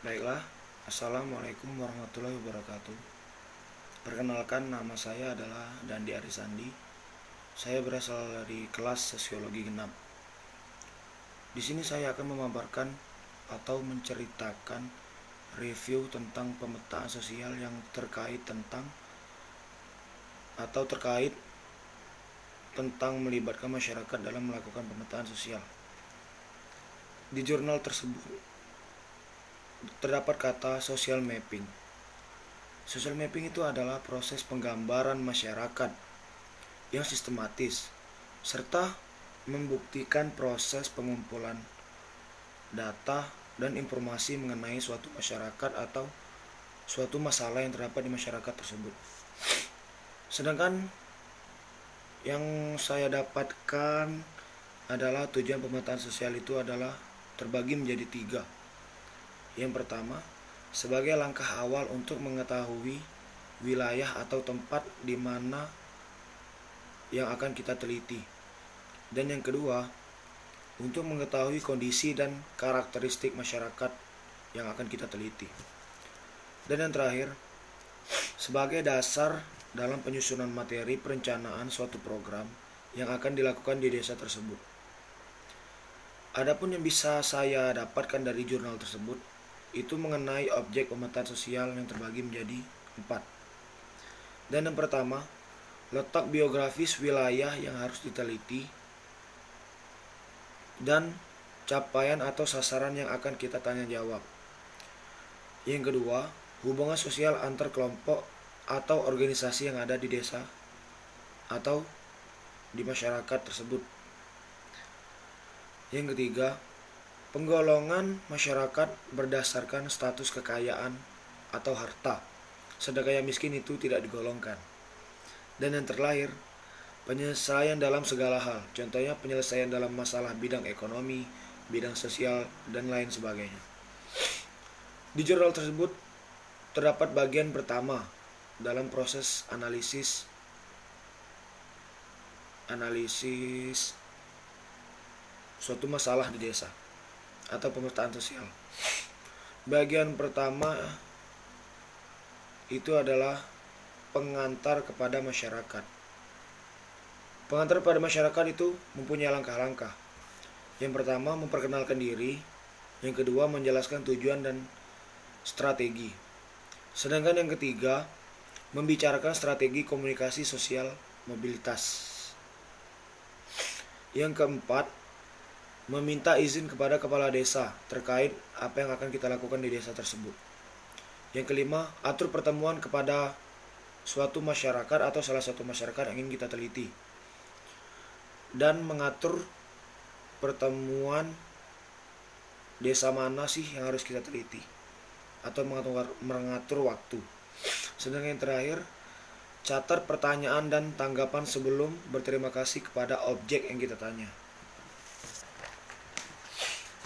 Baiklah, Assalamualaikum warahmatullahi wabarakatuh. Perkenalkan, nama saya adalah Dandi Arisandi. Saya berasal dari kelas Sosiologi Genap. Di sini saya akan memaparkan atau menceritakan review tentang pemetaan sosial yang terkait tentang melibatkan masyarakat dalam melakukan pemetaan sosial. Di jurnal tersebut terdapat kata social mapping. Social mapping itu adalah proses penggambaran masyarakat yang sistematis serta membuktikan proses pengumpulan data dan informasi mengenai suatu masyarakat atau suatu masalah yang terdapat di masyarakat tersebut. Sedangkan yang saya dapatkan adalah tujuan pemetaan sosial itu adalah terbagi menjadi 3. Yang pertama, sebagai langkah awal untuk mengetahui wilayah atau tempat di mana yang akan kita teliti. Dan yang kedua, untuk mengetahui kondisi dan karakteristik masyarakat yang akan kita teliti. Dan yang terakhir, sebagai dasar dalam penyusunan materi perencanaan suatu program yang akan dilakukan di desa tersebut. Adapun yang bisa saya dapatkan dari jurnal tersebut itu mengenai objek pemetaan sosial yang terbagi menjadi 4. Dan yang pertama, letak biografis wilayah yang harus diteliti dan capaian atau sasaran yang akan kita tanya jawab. Yang kedua, hubungan sosial antar kelompok atau organisasi yang ada di desa atau di masyarakat tersebut. Yang ketiga, penggolongan masyarakat berdasarkan status kekayaan atau harta, sedangkan yang miskin itu tidak digolongkan. Dan yang terakhir, penyelesaian dalam segala hal, contohnya penyelesaian dalam masalah bidang ekonomi, bidang sosial, dan lain sebagainya. Di jurnal tersebut terdapat bagian pertama dalam proses analisis suatu masalah di desa atau pemetaan sosial. Bagian pertama itu adalah pengantar kepada masyarakat. Pengantar pada masyarakat itu mempunyai langkah-langkah. Yang pertama, memperkenalkan diri. Yang kedua, menjelaskan tujuan dan strategi. Sedangkan yang ketiga, membicarakan strategi komunikasi sosial mobilitas. Yang keempat, meminta izin kepada kepala desa terkait apa yang akan kita lakukan di desa tersebut. Yang kelima, atur pertemuan kepada suatu masyarakat atau salah satu masyarakat yang ingin kita teliti. Dan mengatur pertemuan desa mana sih yang harus kita teliti atau mengatur waktu. Sedangkan yang terakhir, catat pertanyaan dan tanggapan sebelum berterima kasih kepada objek yang kita tanya.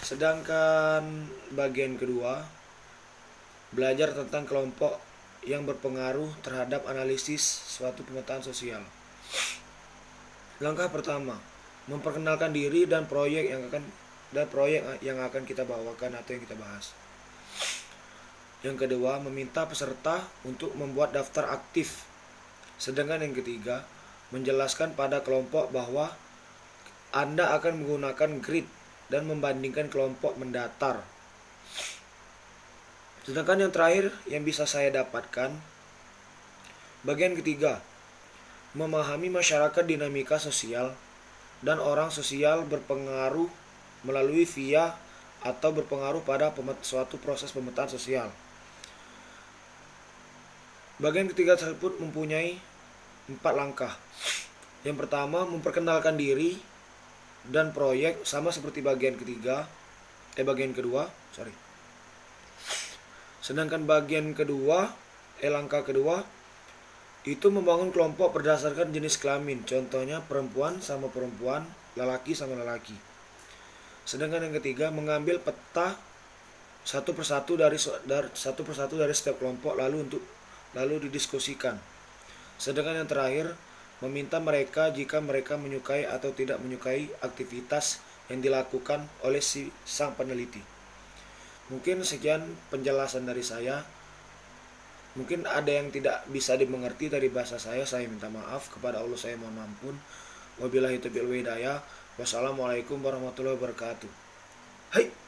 Sedangkan bagian kedua, belajar tentang kelompok yang berpengaruh terhadap analisis suatu pemetaan sosial. Langkah pertama, memperkenalkan diri dan proyek yang akan kita bawakan atau yang kita bahas. Yang kedua, meminta peserta untuk membuat daftar aktif. Sedangkan yang ketiga, menjelaskan pada kelompok bahwa Anda akan menggunakan grid dan membandingkan kelompok mendatar. Sedangkan yang terakhir yang bisa saya dapatkan, bagian ketiga, memahami masyarakat dinamika sosial dan orang sosial berpengaruh melalui via atau berpengaruh pada suatu proses pemetaan sosial. Bagian ketiga tersebut mempunyai 4 langkah. Yang pertama, memperkenalkan diri dan proyek sama seperti bagian kedua. Sedangkan langkah kedua itu membangun kelompok berdasarkan jenis kelamin, contohnya perempuan sama perempuan, lelaki sama lelaki. Sedangkan yang ketiga, mengambil peta satu persatu dari setiap kelompok lalu didiskusikan. Sedangkan yang terakhir, meminta mereka jika mereka menyukai atau tidak menyukai aktivitas yang dilakukan oleh sang peneliti. Mungkin sekian penjelasan dari saya. Mungkin ada yang tidak bisa dimengerti dari bahasa saya minta maaf. Kepada Allah saya mohon ampun. Wabillahi taufiq wal hidayah. Wassalamualaikum warahmatullahi wabarakatuh. Hai.